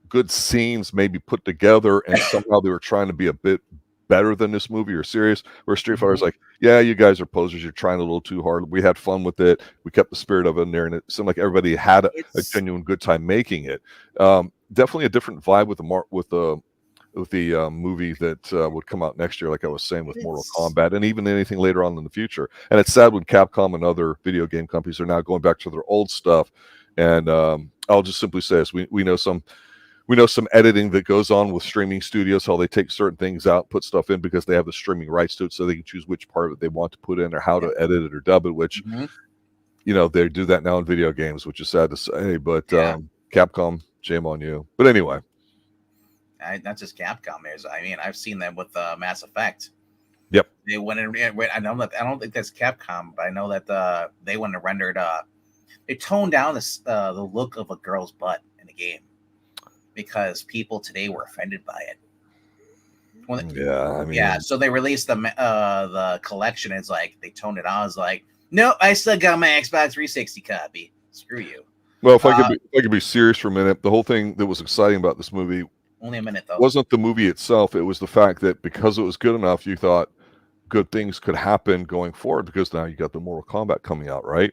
good scenes maybe put together, and somehow they were trying to be a bit better than this movie or serious. Where Street Fighter's like, yeah, you guys are posers, you're trying a little too hard. We had fun with it. We kept the spirit of it in there, and it seemed like everybody had a genuine good time making it. Definitely a different vibe with the movie that would come out next year, like I was saying with Mortal Kombat, and even anything later on in the future. And it's sad when Capcom and other video game companies are now going back to their old stuff. And I'll just simply say this: we know some editing that goes on with streaming studios, how they take certain things out, put stuff in because they have the streaming rights to it, so they can choose which part of it they want to put in or how to edit it or dub it, which, you know, they do that now in video games, which is sad to say, but Capcom, shame on you. But anyway.
Not just Capcom. I've seen them with Mass Effect.
Yep.
They went and I don't think that's Capcom, but I know that they went and rendered. They toned down the look of a girl's butt in the game because people today were offended by it. So they released the collection. It's like they toned it down. I was like, no, I still got my Xbox 360 copy. Screw you.
Well, if I could be serious for a minute, the whole thing that was exciting about this movie.
Only a minute, though.
Wasn't the movie itself. It was the fact that because it was good enough, you thought good things could happen going forward because now you got the Mortal Kombat coming out, right?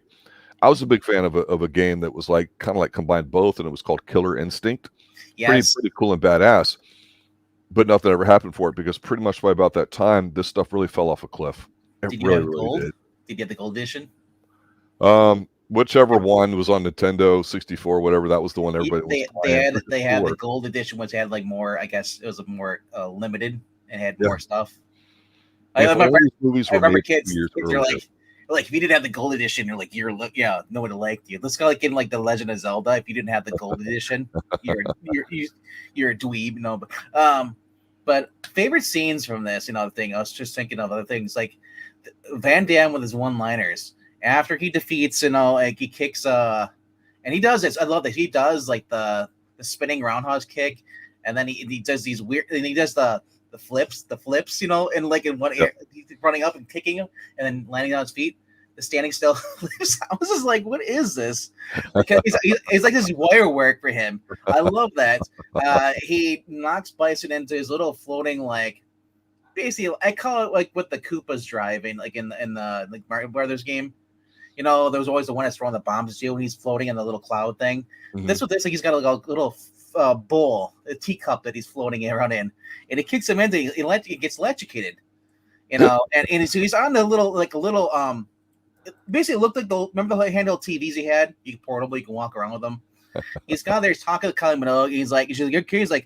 I was a big fan of a game that was like kind of like combined both, and it was called Killer Instinct.
Yes.
Pretty cool and badass, but nothing ever happened for it because pretty much by about that time, this stuff really fell off a cliff.
Did you have gold? Did you get the gold edition?
Whichever one was on Nintendo 64, whatever, that was the one everybody was.
They had the gold edition, which had like more. I guess it was more limited and had more stuff. I remember kids are like if you didn't have the gold edition, you're like no one liked you. Let's go like in like the Legend of Zelda. If you didn't have the gold edition, you're a dweeb. No, but favorite scenes from this, the thing. I was just thinking of other things like Van Damme with his one-liners. After he defeats, like he kicks, and he does this. I love that he does like the spinning roundhouse kick, and then he does these weird, and he does the flips, and like in one air, he's running up and kicking him, and then landing on his feet. The standing still flips. I was just like, what is this? Because it's like this wire work for him. I love that. He knocks Bison into his little floating like. Basically, I call it like what the Koopas driving, like in the like Mario Brothers game. There was always the one that's throwing the bombs at you when he's floating in the little cloud thing. This was like he's got a little bowl, a teacup that he's floating around in, and it kicks him into. He gets electrocuted, and so he's on the little basically it looked like remember the handheld TVs he had? You can portable, you can walk around with them. He's got there, he's talking to Kylie Minogue. He's like, he's like,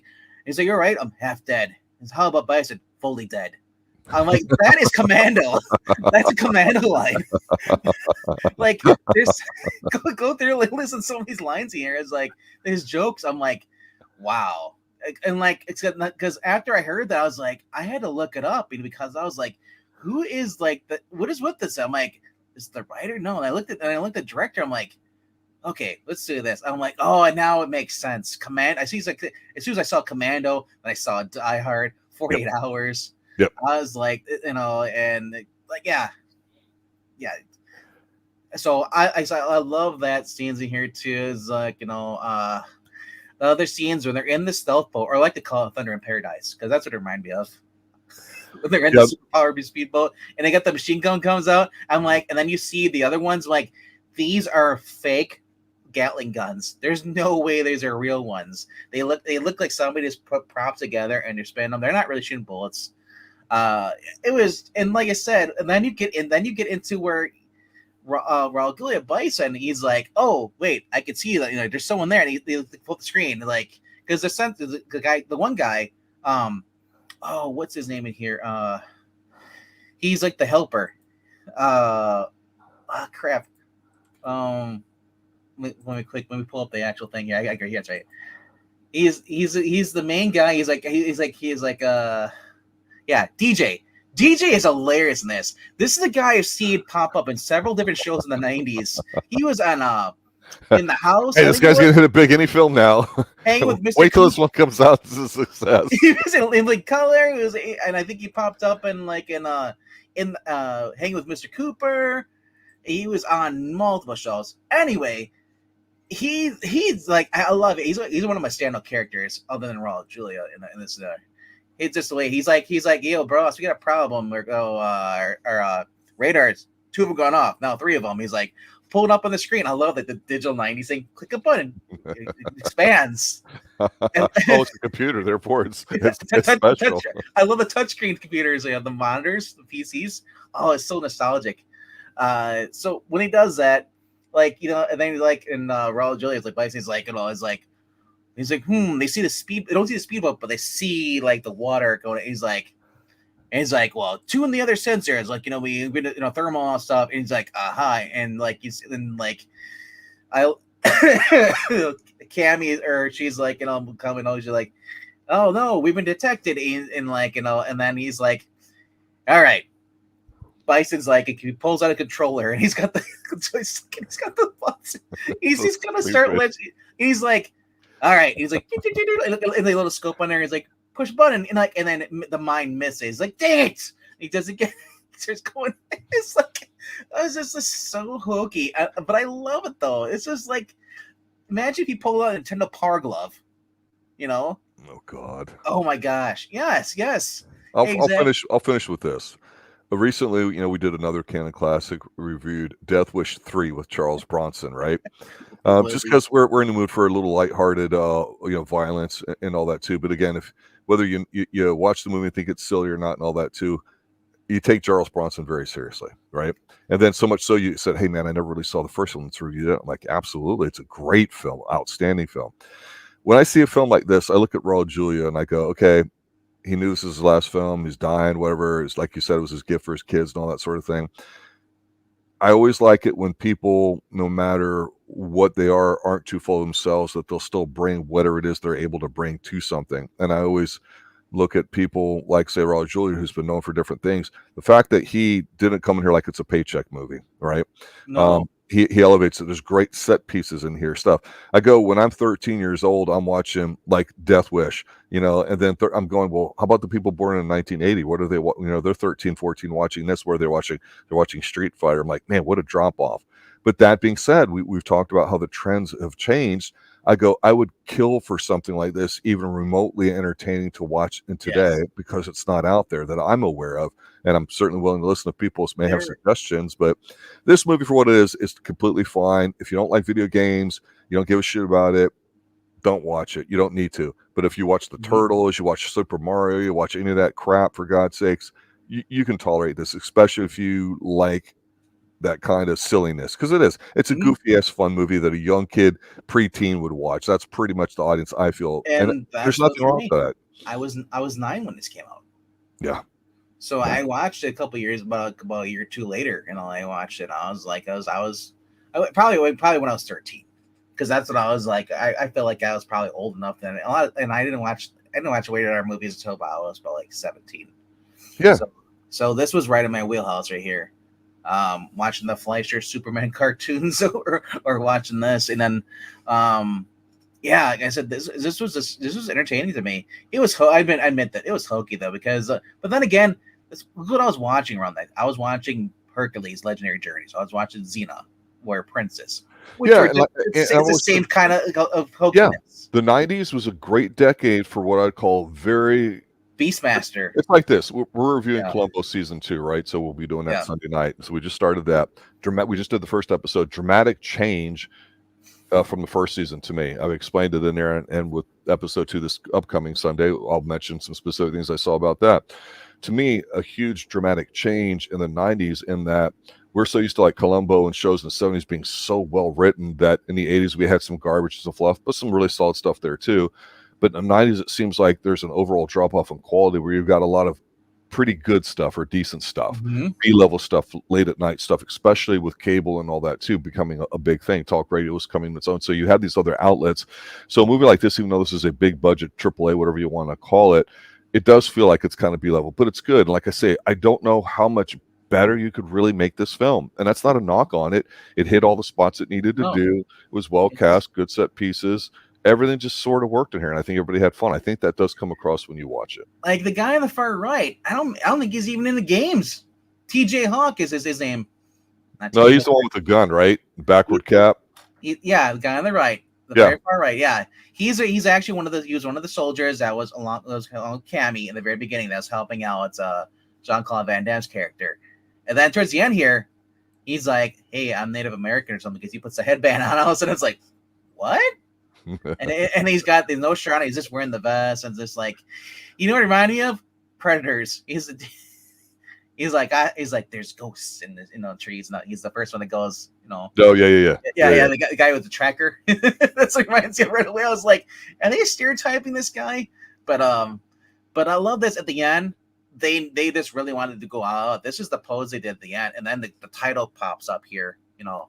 you're right, I'm half dead. He's how about Bison? Fully dead. I'm like, that is Commando. That's a Commando line. Like, there's go through and listen to some of these lines here. It's like his jokes. I'm like, wow. And like, it's because after I heard that, I was like, I had to look it up because I was like, who is like what is with this? I'm like, is the writer? No. And I looked at the director. I'm like, okay, let's do this. I'm like, oh, and now it makes sense. I see. Like as soon as I saw Commando, and I saw Die Hard, 48 Hours.
Yep.
I was like, and like, yeah. So I love that scenes in here too. Is like, the other scenes when they're in the stealth boat, or I like to call it Thunder in Paradise, because that's what it reminded me of. When they're in the superpower speedboat and they got the machine gun comes out, I'm like, and then you see the other ones, like, these are fake Gatling guns. There's no way these are real ones. They look like somebody just put props together and they're spinning them. They're not really shooting bullets. It was, and like I said, and then you get into where Raul Guile Bison, he's like, oh wait, I could see that there's someone there, and he pulled the screen, like, because the one guy, oh, what's his name in here? He's like the helper. Crap. Let me pull up the actual thing here. I agree. That's right. He's the main guy. He's like DJ. DJ is hilarious in this. This is a guy I've seen pop up in several different shows in the 90s. He was on In the House.
Hey, this guy's gonna hit a big any film now.
Hanging with Mr.
Wait till this one comes out. This is a success.
He was in like Color. He was, and I think he popped up in Hanging with Mr. Cooper. He was on multiple shows. Anyway, he's like, I love it. He's one of my standout characters other than Raul Julia in this. It's just the way he's like, yo, bro, so we got a problem. Our radars, 2 of them gone off. Now 3 of them. He's like pulling up on the screen. I love that the digital 90s thing. Click a button, it expands.
It's a computer. Therefore, it's special.
I love the touchscreen computers. The monitors, the PCs. Oh, it's so nostalgic. So when he does that, like, and then he's like, in Raul Julia's like, Bison's like, he's like, they see the speed. They don't see the speedboat, but they see like the water going. He's like, well, tune the other sensors. Like, we thermal stuff. And he's like, hi. And like, Cammy, or she's like, coming over. She's like, oh no, we've been detected. And like, and then he's like, all right. Bison's like, he pulls out a controller and he's got the buttons. He's gonna start. He's like, all right. He's like, and they little scope on there. He's like, push button, and then the mine misses. He's like, dang it! He doesn't get. He starts going. It's like, it's just so hokey, but I love it though. It's just like, imagine if you pull out a Nintendo Power Glove. Oh
God.
Oh my gosh. Yes.
I'll finish with this. Recently, we did another Canon Classic, reviewed Death Wish 3 with Charles Bronson, right? Just because we're in the mood for a little lighthearted, violence and all that too. But again, whether you watch the movie and think it's silly or not and all that too, you take Charles Bronson very seriously, right? And then so much so you said, hey man, I never really saw the first one. Let's review it. I'm like, absolutely. It's a great film, outstanding film. When I see a film like this, I look at Raul Julia and I go, okay, he knew this is his last film. He's dying, whatever. It's like you said, it was his gift for his kids and all that sort of thing. I always like it when people, no matter what they aren't too full of themselves, that they'll still bring whatever it is they're able to bring to something. And I always look at people like, say, Raul Julia, who's been known for different things. The fact that he didn't come in here like it's a paycheck movie, right?
No.
He elevates it. There's great set pieces in here, stuff. I go, when I'm 13 years old, I'm watching like Death Wish, and then I'm going, well, how about the people born in 1980? What are they, they're 13, 14 watching this, where they're watching Street Fighter. I'm like, man, what a drop off. But that being said, we've talked about how the trends have changed. I go, I would kill for something like this, even remotely entertaining to watch in today, because it's not out there that I'm aware of. And I'm certainly willing to listen to people who may have suggestions. But this movie, for what it is completely fine. If you don't like video games, you don't give a shit about it, don't watch it. You don't need to. But if you watch the Turtles, you watch Super Mario, you watch any of that crap, for God's sakes, you can tolerate this, especially if you like that kind of silliness, because it's a goofy ass fun movie that a young kid, preteen would watch. That's pretty much the audience, I feel, and there's nothing wrong with that.
I was 9 when this came out.
Yeah.
So I watched it a couple years, about a year or two later, I watched it. I was like, probably when I was 13, because that's what I was like. I feel like I was probably old enough then. And I didn't watch rated R movies until I was about like 17.
Yeah.
So this was right in my wheelhouse right here. Watching the Fleischer Superman cartoons or watching this, and then like I said, this was entertaining to me. It was I admit that it was hokey though, because but then again, look what I was watching around that. I was watching Hercules Legendary Journey, so I was watching Xena, Warrior Princess. It's the same kind of hokiness.
Yeah, the 90s was a great decade for what I'd call very
Beastmaster.
It's like this. We're reviewing Columbo season 2, right? So we'll be doing that Sunday night. So we just started that. We just did the first episode. Dramatic change from the first season to me. I've explained it in there, and with episode 2 this upcoming Sunday, I'll mention some specific things I saw about that. To me, a huge dramatic change in the 90s, in that we're so used to like Columbo and shows in the 70s being so well written that in the 80s we had some garbage and some fluff, but some really solid stuff there too. But in the 90s, it seems like there's an overall drop off in quality, where you've got a lot of pretty good stuff or decent stuff,
Mm-hmm.
B-level stuff, late at night stuff, especially with cable and all that too, becoming a big thing. Talk radio was coming on its own. So you had these other outlets. So a movie like this, even though this is a big budget, AAA, whatever you want to call it, it does feel like it's kind of B-level, but it's good. Like I say, I don't know how much better you could really make this film. And that's not a knock on it. It hit all the spots it needed to do. It was well cast, good set pieces. Everything just sort of worked in here, and I think everybody had fun. I think that does come across when you watch it.
Like the guy on the far right, I don't think he's even in the games. TJ Hawk is his name.
No, he's the one with the gun, right? Backward cap.
The guy on the right, very far right. Yeah, he's actually he was one of the soldiers that was along Cammy in the very beginning that was helping out Jean-Claude Van Damme's character, and then towards the end here, he's like, "Hey, I'm Native American" or something because he puts the headband on. All of a sudden, it's like, what? and he's got the no shirt on. He's just wearing the vest and just like, you know what it reminded me of? Predators. He's like there's ghosts in the trees. Not he's the first one that goes, you know.
Oh yeah.
The guy with the tracker. That's what reminds me of right away. I was like, are they stereotyping this guy? But I love this at the end. They just really wanted to go out. This is the pose they did at the end, and then the title pops up here, you know,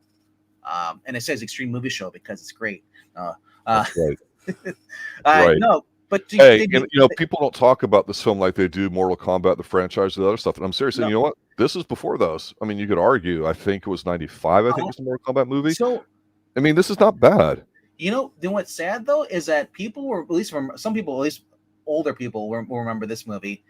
and it says Extreme Movie Show because it's great.
That's right.
Right. No, but
people don't talk about this film like they do Mortal Kombat, the franchise, the other stuff. And I'm serious. And you know what? This is before those. I mean, you could argue. I think it was 95. I think it was the Mortal Kombat movie. So, I mean, this is not bad.
You know what's sad though is that people were, at least some people, at least older people, will remember this movie.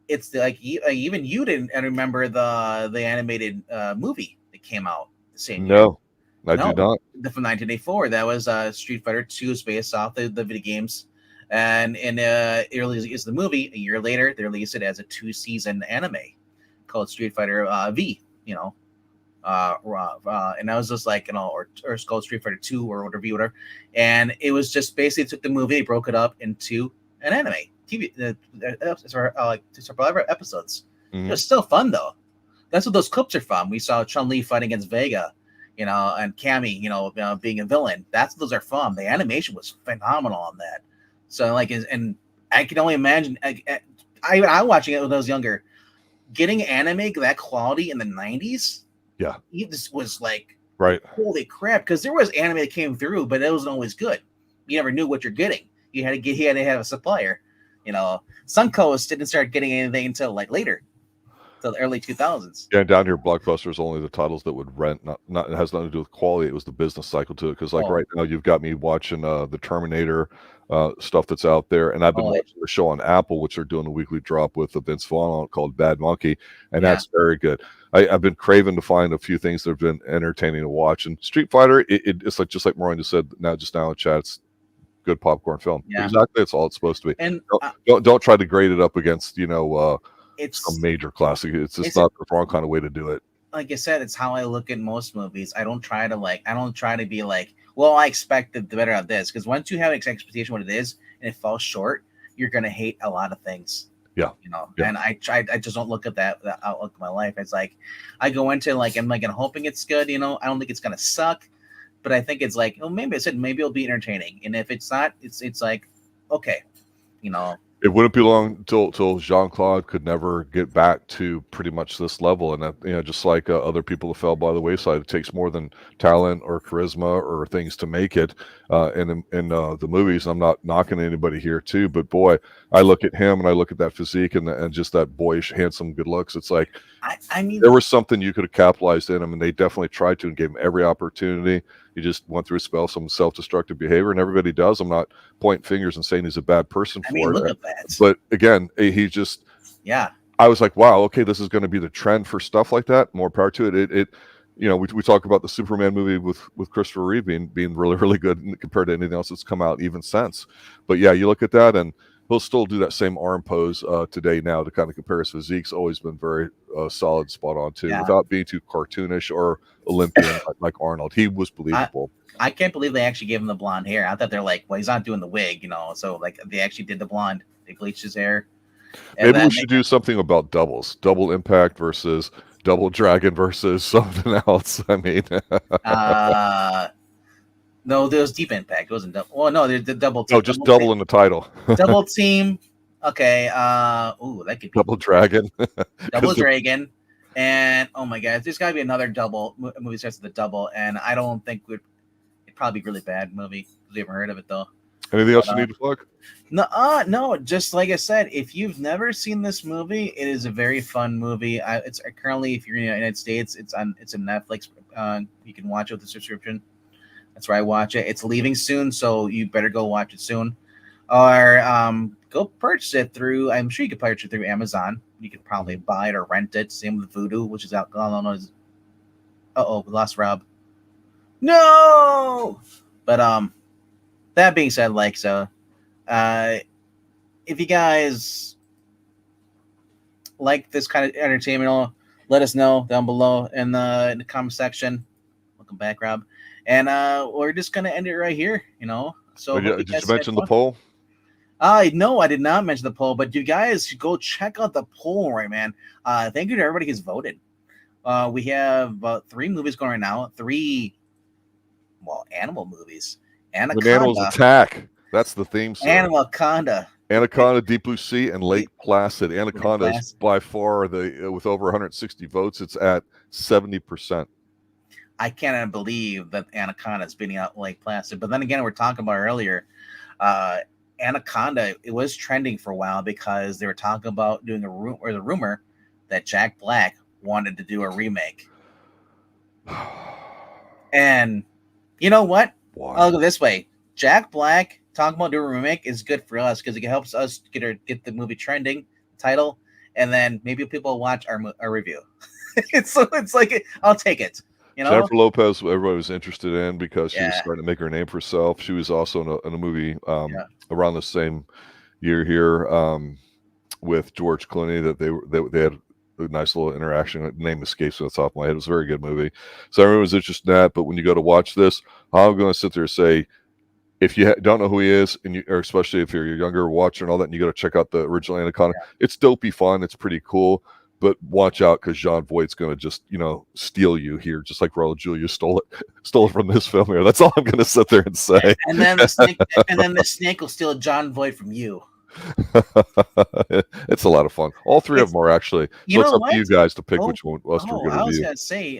It's like even you didn't remember the animated movie that came out the same year.
No. I do not.
From 1984, that was Street Fighter 2 is based off the video games, and it released the movie a year later. They released it as a 2-season anime called Street Fighter V. You know, and I was just like, you know, or it's called Street Fighter 2 or whatever, and it was just basically took the movie, broke it up into an anime TV, like several episodes. Mm-hmm. It was still fun though. That's what those clips are from. We saw Chun-Li fighting against Vega. You know, and Cammy, you know, being a villain. Those are fun. The animation was phenomenal on that. So, like, and I can only imagine. I watching it when I was younger, getting anime that quality in the 90s. Yeah, this was like,
right.
Holy crap! Because there was anime that came through, but it wasn't always good. You never knew what you're getting. You had to have a supplier. You know, Suncoast didn't start getting anything until like later. The early 2000s.
Yeah, and down here, Blockbuster is only the titles that would rent. Not it has nothing to do with quality. It was the business cycle to it. Because right now, you've got me watching the Terminator stuff that's out there, and I've been watching the show on Apple, which are doing a weekly drop with Vince Vaughn on it called Bad Monkey, and that's very good. I've been craving to find a few things that have been entertaining to watch. And Street Fighter, it's like just like Maureen just said just now in chat, it's good popcorn film. Yeah. Exactly, that's all it's supposed to be. And don't try to grade it up against it's a major classic. It's just not the wrong kind of way to do it.
Like I said, it's how I look at most movies. I don't try to be like, well, I expected the better of this, because once you have an expectation what it is and it falls short, you're gonna hate a lot of things.
Yeah,
you know. Yeah. And I just don't look at that outlook of my life. It's like I go into I'm hoping it's good. You know, I don't think it's gonna suck, but I think it's like, oh, maybe it'll be entertaining. And if it's not, it's like, okay, you know.
It wouldn't be long till Jean-Claude could never get back to pretty much this level, and that, just like other people who fell by the wayside, it takes more than talent or charisma or things to make it. In the movies, I'm not knocking anybody here too, but boy, I look at him and I look at that physique and just that boyish, handsome, good looks. It's like I mean, there was something you could have capitalized in him, and they definitely tried to and gave him every opportunity. He just went through a spell, some self-destructive behavior, and everybody does. I'm not pointing fingers and saying he's a bad person for it.
Look at that.
But again, he just, I was like, wow, okay, this is going to be the trend for stuff like that. More power to it. We talk about the Superman movie with Christopher Reeve being really, really good compared to anything else that's come out even since. But yeah, you look at that, and he'll still do that same arm pose today now to kind of compare his physique's always been very solid, spot on too, without being too cartoonish or Olympian like Arnold. He was believable.
I can't believe they actually gave him the blonde hair. I thought they're like, well, he's not doing the wig, so like they actually did the blonde. They bleached his hair.
Maybe we should do something about doubles, double impact versus double dragon versus something else. I mean,
no, there was deep impact. It wasn't double. Well, no, the double.
No, just double in the title.
Double team Okay. Ooh, that could be
Double Dragon.
Double
'Cause the-
Dragon, and oh my god, there's got to be another double movie starts with a double, and I don't think it'd probably be a really bad movie. We haven't heard of it though.
anything else
But,
you need to plug?
no. Just like I said, if you've never seen this movie, it is a very fun movie. It's currently, if you're in the United States, it's on Netflix. You can watch it with the subscription. That's where I watch it. It's leaving soon, so you better go watch it soon, or go purchase it through. I'm sure you could purchase it through Amazon. You could probably buy it or rent it. Same with Voodoo, which is out. I don't know. We lost Rob. No, but that being said, like so. If you guys like this kind of entertainment, let us know down below in the comment section. Welcome back, Rob. And we're just gonna end it right here. So
Did you mention the poll?
No, I did not mention the poll, but you guys should go check out the poll, right, man. Thank you to everybody who's voted. We have about 3 movies going right now. 3, animal movies.
When animals attack. That's the theme song. Anaconda, Deep Blue Sea, and Lake Placid. Anaconda is by far with over 160 votes. It's at 70%.
I cannot believe that Anaconda is beating out Lake Placid. But then again, we're talking about earlier, Anaconda, it was trending for a while because they were talking about doing the rumor that Jack Black wanted to do a remake. And you know what?
Why?
I'll go this way. Jack Black talking about doing a remake is good for us because it helps us get the movie trending title, and then maybe people will watch our review. it's like I'll take it.
Jennifer Lopez, everybody was interested in because she was starting to make her name for herself. She was also in a movie around the same year here with George Clooney that they had a nice little interaction. The name escapes me off the top of my head. It was a very good movie. So everyone was interested in that. But when you go to watch this, I'm going to sit there and say, if you don't know who he is, or especially if you're a younger watcher and all that, and you got to check out the original Anaconda, it's dopey fun. It's pretty cool. But watch out because Jon Voight's going to just, steal you here, just like Raul Julia stole it from this film here. That's all I'm going to sit there and say.
And then the snake will steal Jon Voight from you.
It's a lot of fun. All 3 of them are actually. So it's up to you guys to pick which one us 2 are going to review.
I was going to say,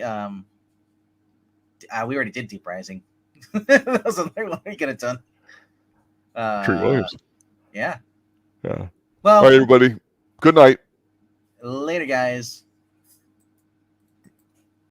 we already did Deep Rising. That was another one we could have done.
Treat Williams.
Yeah.
Yeah.
Well,
all right, everybody. Good night.
Later, guys.